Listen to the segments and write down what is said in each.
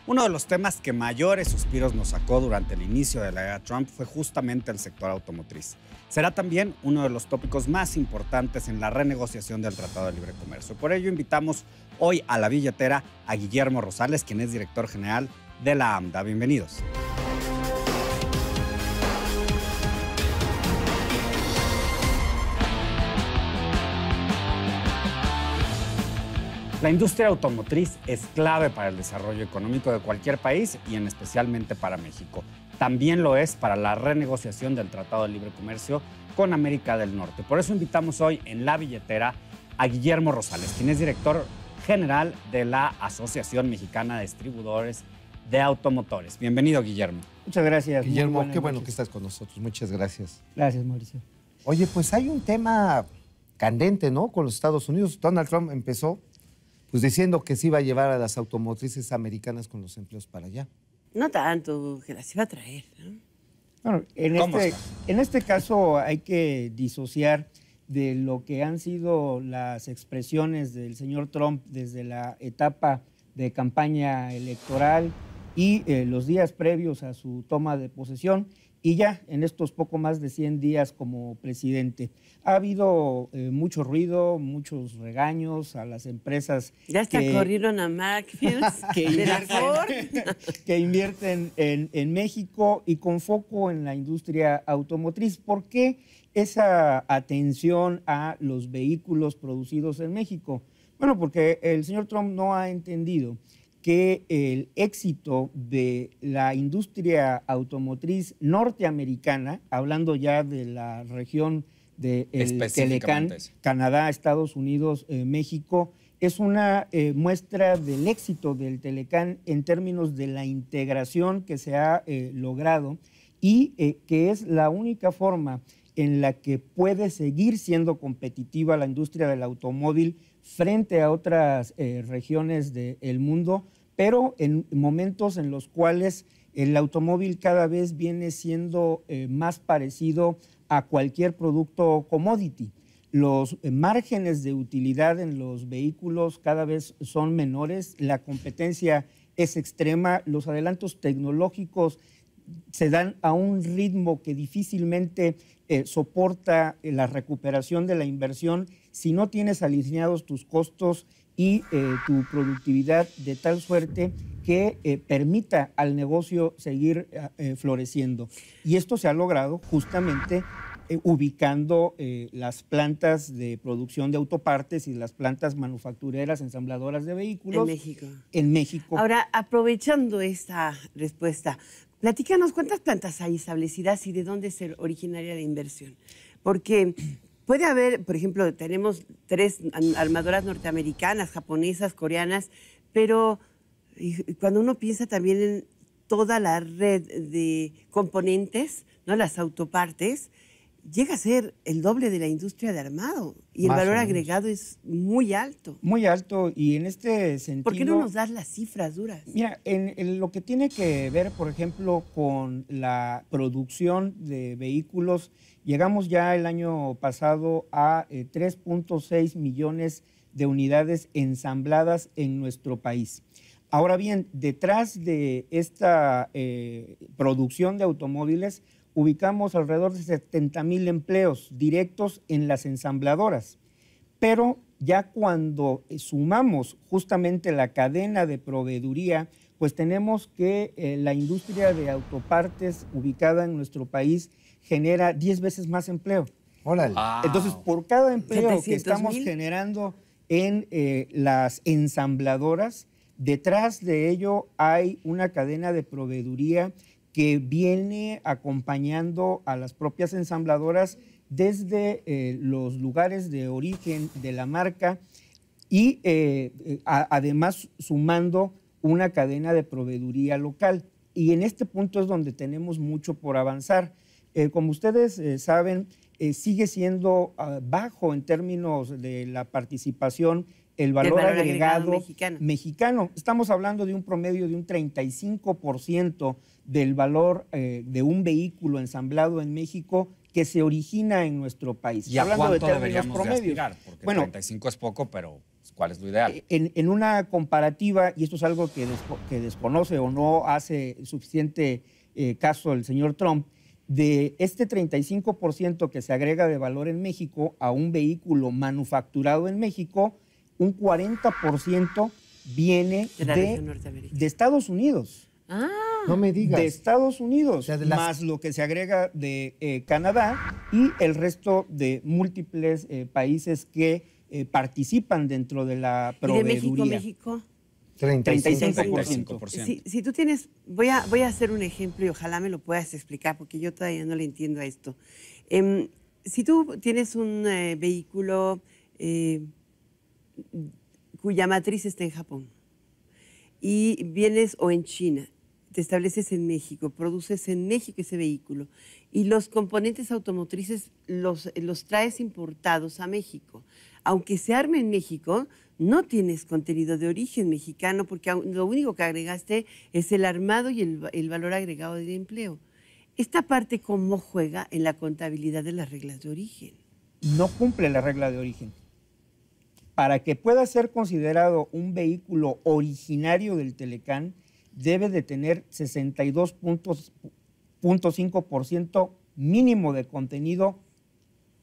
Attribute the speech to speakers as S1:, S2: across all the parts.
S1: Uno de los temas que mayores suspiros nos sacó durante el inicio de la era Trump fue justamente el sector automotriz. Será también uno de los tópicos más importantes en la renegociación del Tratado de Libre Comercio. Por ello invitamos hoy a la billetera a Guillermo Rosales, quien es director general de la AMDA. Bienvenidos. La industria automotriz es clave para el desarrollo económico de cualquier país y especialmente para México. También lo es para la renegociación del Tratado de Libre Comercio con América del Norte. Por eso invitamos hoy en la billetera a Guillermo Rosales, quien es director general de la Asociación Mexicana de Distribuidores de Automotores. Bienvenido, Guillermo.
S2: Muchas gracias.
S3: Guillermo, qué bueno que estás con nosotros. Muchas gracias.
S2: Gracias, Mauricio.
S3: Oye, pues hay un tema candente, ¿no? Con los Estados Unidos. Donald Trump empezó pues diciendo que se iba a llevar a las automotrices americanas con los empleos para allá.
S4: No tanto, que las iba a traer, ¿no?
S2: Bueno, en este caso hay que disociar de lo que han sido las expresiones del señor Trump desde la etapa de campaña electoral y los días previos a su toma de posesión y ya en estos poco más de 100 días como presidente. Ha habido mucho ruido, muchos regaños a las empresas.
S4: Ya hasta corrieron a Macfields
S2: que invierten en México y con foco en la industria automotriz. ¿Por qué esa atención a los vehículos producidos en México? Bueno, porque el señor Trump no ha entendido que el éxito de la industria automotriz norteamericana, hablando ya de la región del Telecán, Canadá, Estados Unidos, México, es una muestra del éxito del Telecán en términos de la integración que se ha logrado y que es la única forma en la que puede seguir siendo competitiva la industria del automóvil frente a otras regiones del mundo, pero en momentos en los cuales el automóvil cada vez viene siendo más parecido a cualquier producto commodity. Los márgenes de utilidad en los vehículos cada vez son menores, la competencia es extrema, los adelantos tecnológicos se dan a un ritmo que difícilmente soporta la recuperación de la inversión si no tienes alineados tus costos y tu productividad de tal suerte que permita al negocio seguir floreciendo. Y esto se ha logrado justamente ubicando las plantas de producción de autopartes y las plantas manufactureras ensambladoras de vehículos en México.
S4: Ahora, aprovechando esta respuesta, platícanos cuántas plantas hay establecidas y de dónde es originaria la inversión. Porque puede haber, por ejemplo, tenemos 3 armadoras norteamericanas, japonesas, coreanas, pero cuando uno piensa también en toda la red de componentes, ¿no? Las autopartes, llega a ser el doble de la industria de armado y el valor agregado es muy alto.
S2: Muy alto y en este sentido...
S4: ¿Por qué no nos das las cifras duras?
S2: Mira, en lo que tiene que ver, por ejemplo, con la producción de vehículos, llegamos ya el año pasado a 3.6 millones de unidades ensambladas en nuestro país. Ahora bien, detrás de esta producción de automóviles, ubicamos alrededor de 70,000 empleos directos en las ensambladoras. Pero ya cuando sumamos justamente la cadena de proveeduría, pues tenemos que la industria de autopartes ubicada en nuestro país genera 10 veces más empleo.
S3: ¡Órale!
S1: Wow.
S2: Entonces, por cada empleo que estamos generando en las ensambladoras, detrás de ello hay una cadena de proveeduría que viene acompañando a las propias ensambladoras desde los lugares de origen de la marca y además sumando una cadena de proveeduría local. Y en este punto es donde tenemos mucho por avanzar. Como ustedes saben, sigue siendo bajo en términos de la participación el valor agregado mexicano. Estamos hablando de un promedio de un 35% del valor de un vehículo ensamblado en México que que se origina en nuestro país.
S1: ¿Y a
S2: Hablando
S1: cuánto
S2: de términos
S1: deberíamos de
S2: promedios.
S1: aspirar? Porque
S2: Bueno,
S1: 35 es poco, pero ¿cuál es lo ideal?
S2: En una comparativa, y esto es algo que desconoce o no hace suficiente caso el señor Trump, de este 35% que se agrega de valor en México a un vehículo manufacturado en México, un 40% viene
S4: De la región norteamericana.
S2: de Estados Unidos.
S3: No me digas.
S2: De Estados Unidos,
S3: O sea, de las-
S2: más lo que se agrega de Canadá y el resto de múltiples países que participan dentro de la
S4: ¿Y de México,
S2: proveeduría.
S4: México?
S2: 35%.
S1: 35%.
S4: Si tú tienes, voy a hacer un ejemplo y ojalá me lo puedas explicar porque yo todavía no le entiendo a esto. Si tú tienes un vehículo cuya matriz está en Japón y vienes o en China, te estableces en México, produces en México ese vehículo y los componentes automotrices los traes importados a México. Aunque se arme en México, no tienes contenido de origen mexicano porque lo único que agregaste es el armado y el valor agregado del empleo. Esta parte, ¿cómo juega en la contabilidad de las reglas de origen?
S2: No cumple la regla de origen. Para que pueda ser considerado un vehículo originario del Telecán, debe de tener 62.5% mínimo de contenido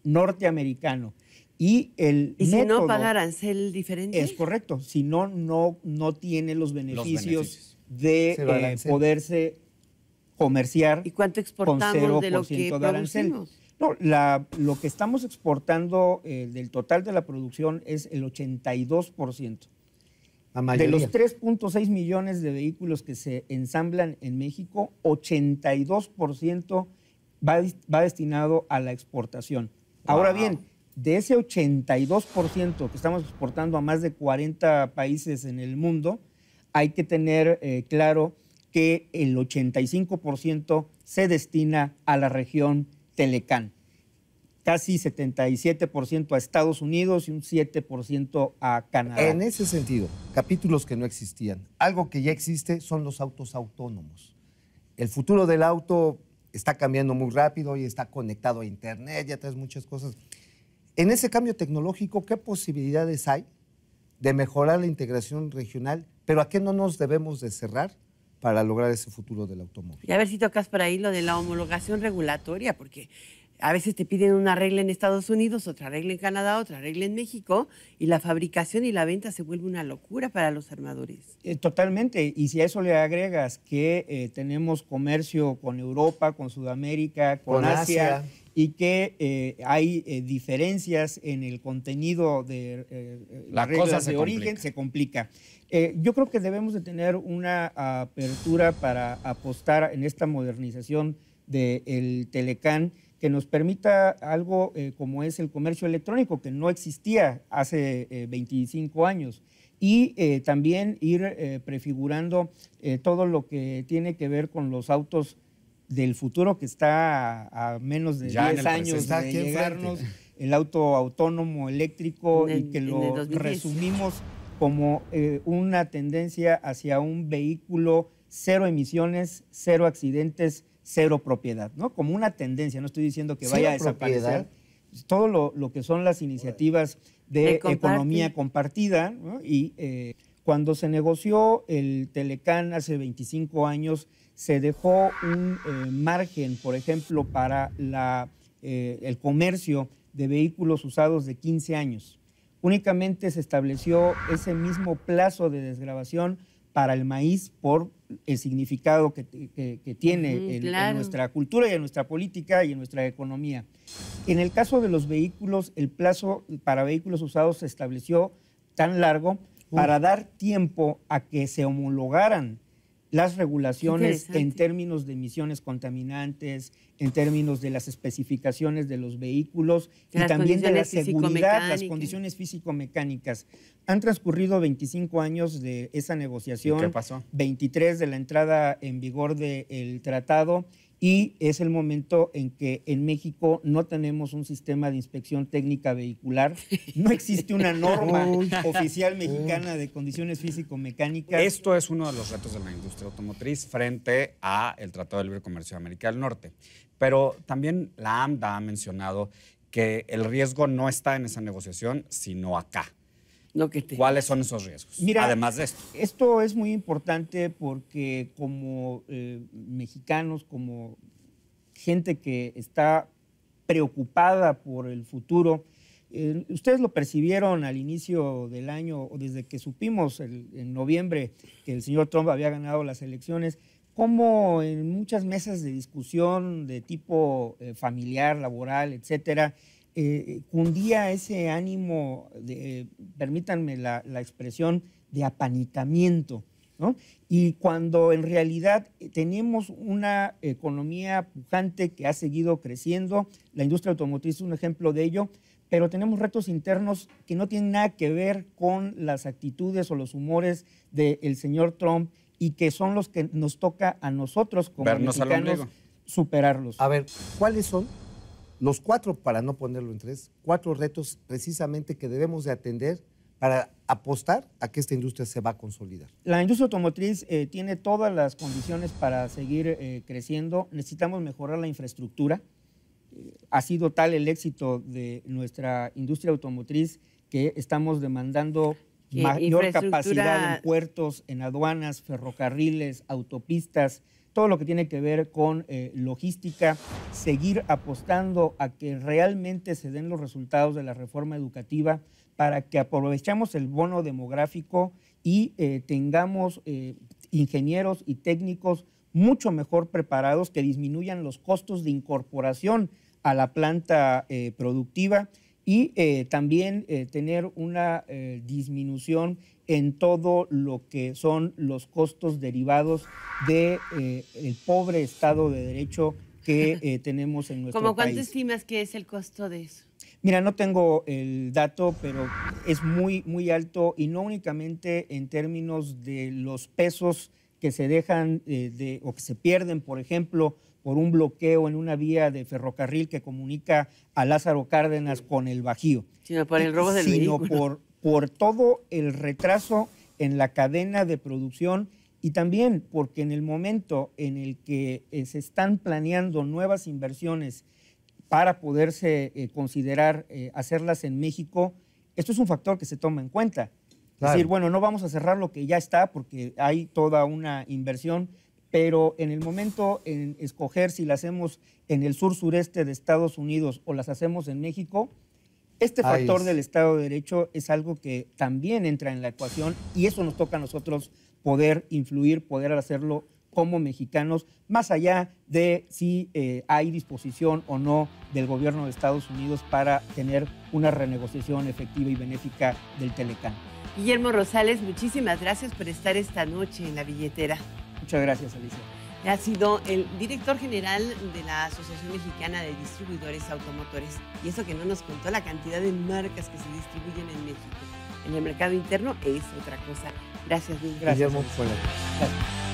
S2: norteamericano. Y el
S4: ¿Y si
S2: método
S4: no paga arancel diferente?
S2: es correcto, si no, no tiene los beneficios
S3: Se va
S2: de
S3: arancel.
S2: poderse comerciar
S4: ¿Y cuánto
S2: con
S4: exportamos de lo
S2: 0%
S4: que
S2: de arancel.
S4: producimos?
S2: No, lo que estamos exportando del total de la producción es el 82%.
S3: La
S2: De
S3: mayoría.
S2: los 3.6 millones de vehículos que se ensamblan en México, 82% va destinado a la exportación. Ahora
S1: Wow.
S2: bien, de ese 82% que estamos exportando a más de 40 países en el mundo, hay que tener claro que el 85% se destina a la región Telecán. Casi 77% a Estados Unidos y un 7% a Canadá.
S3: En ese sentido, capítulos que no existían. Algo que ya existe son los autos autónomos. El futuro del auto está cambiando muy rápido y está conectado a Internet, ya traes muchas cosas. En ese cambio tecnológico, ¿qué posibilidades hay de mejorar la integración regional? Pero ¿a qué no nos debemos de cerrar para lograr ese futuro del automóvil?
S4: Y a ver si tocas por ahí lo de la homologación regulatoria, porque a veces te piden una regla en Estados Unidos, otra regla en Canadá, otra regla en México, y la fabricación y la venta se vuelve una locura para los armadores.
S2: Totalmente, y si a eso le agregas que tenemos comercio con Europa, con Sudamérica, con Asia, y que hay diferencias en el contenido de
S1: La
S2: reglas
S1: cosa se
S2: de origen,
S1: complica.
S2: se complica. Yo creo que debemos de tener una apertura para apostar en esta modernización del Telecán que nos permita algo como es el comercio electrónico, que no existía hace 25 años. Y también ir prefigurando todo lo que tiene que ver con los autos del futuro, que está a menos de
S1: Ya en
S2: 10
S1: el
S2: años
S3: presente. Está
S2: de
S3: aquí
S2: llegarnos,
S3: enfrente.
S2: el auto autónomo eléctrico, y que
S4: En el
S2: lo
S4: 2010.
S2: resumimos como una tendencia hacia un vehículo cero emisiones, cero accidentes, cero propiedad, ¿no? Como una tendencia, no estoy diciendo que vaya a
S3: Cero
S2: desaparecer.
S3: propiedad.
S2: Todo lo que son las iniciativas de
S4: De compartir.
S2: economía compartida, ¿no? Y cuando se negoció el Telecán hace 25 años, se dejó un margen, por ejemplo, para el comercio de vehículos usados de 15 años. Únicamente se estableció ese mismo plazo de desgravación para el maíz por el significado que tiene
S4: Ujú,
S2: en
S4: claro.
S2: nuestra cultura y en nuestra política y en nuestra economía. En el caso de los vehículos, el plazo para vehículos usados se estableció tan largo para dar tiempo a que se homologaran las regulaciones
S4: Interesante.
S2: en términos de emisiones contaminantes, en términos de las especificaciones de los vehículos
S4: De
S2: y
S4: las
S2: también de la
S4: condiciones
S2: seguridad, las
S4: físico-mecánicas.
S2: condiciones físico-mecánicas. Han transcurrido 25 años de esa negociación,
S1: ¿Y qué pasó?
S2: 23 de la entrada en vigor del tratado, y es el momento en que en México no tenemos un sistema de inspección técnica vehicular, no existe una norma oficial mexicana de condiciones físico-mecánicas.
S1: Esto es uno de los retos de la industria automotriz frente a el Tratado de Libre Comercio de América del Norte. Pero también la AMDA ha mencionado que el riesgo no está en esa negociación, sino acá.
S4: No,
S1: ¿Cuáles son esos riesgos?
S2: Mira,
S1: además de esto.
S2: Esto es muy importante porque como mexicanos, como gente que está preocupada por el futuro, ustedes lo percibieron al inicio del año, o desde que supimos en noviembre que el señor Trump había ganado las elecciones, como en muchas mesas de discusión de tipo familiar, laboral, etcétera, cundía ese ánimo, permítanme la expresión, de apanicamiento, ¿no? Y cuando en realidad tenemos una economía pujante que ha seguido creciendo, la industria automotriz es un ejemplo de ello, pero tenemos retos internos que no tienen nada que ver con las actitudes o los humores del señor Trump y que son los que nos toca a nosotros como mexicanos superarlos.
S3: A ver, ¿cuáles son los 4, para no ponerlo en 3, 4 retos precisamente que debemos de atender para apostar a que esta industria se va a consolidar?
S2: La industria automotriz tiene todas las condiciones para seguir creciendo. Necesitamos mejorar la infraestructura. Ha sido tal el éxito de nuestra industria automotriz que estamos demandando mayor capacidad en puertos, en aduanas, ferrocarriles, autopistas, todo lo que tiene que ver con logística, seguir apostando a que realmente se den los resultados de la reforma educativa para que aprovechemos el bono demográfico y tengamos ingenieros y técnicos mucho mejor preparados que disminuyan los costos de incorporación a la planta productiva y también tener una disminución en todo lo que son los costos derivados del pobre Estado de Derecho que tenemos en nuestro país.
S4: ¿Cómo cuánto estimas que es el costo de eso?
S2: Mira, no tengo el dato, pero es muy, muy alto y no únicamente en términos de los pesos que se dejan o que se pierden, por ejemplo, por un bloqueo en una vía de ferrocarril que comunica a Lázaro Cárdenas con el Bajío.
S4: Sino por el robo del vehículo.
S2: Sino por todo el retraso en la cadena de producción y también porque en el momento en el que se están planeando nuevas inversiones para poderse considerar hacerlas en México, esto es un factor que se toma en cuenta. Claro. Es decir, bueno, no vamos a cerrar lo que ya está porque hay toda una inversión, pero en el momento en escoger si la hacemos en el sur-sureste de Estados Unidos o las hacemos en México, este factor del Estado de Derecho es algo que también entra en la ecuación y eso nos toca a nosotros poder influir, poder hacerlo como mexicanos, más allá de si hay disposición o no del gobierno de Estados Unidos para tener una renegociación efectiva y benéfica del Telecán.
S4: Guillermo Rosales, muchísimas gracias por estar esta noche en La Billetera.
S2: Muchas gracias, Alicia.
S4: Ha sido el director general de la Asociación Mexicana de Distribuidores Automotores. Y eso que no nos contó la cantidad de marcas que se distribuyen en México. En el mercado interno es otra cosa. Gracias, Guillermo.
S3: Gracias.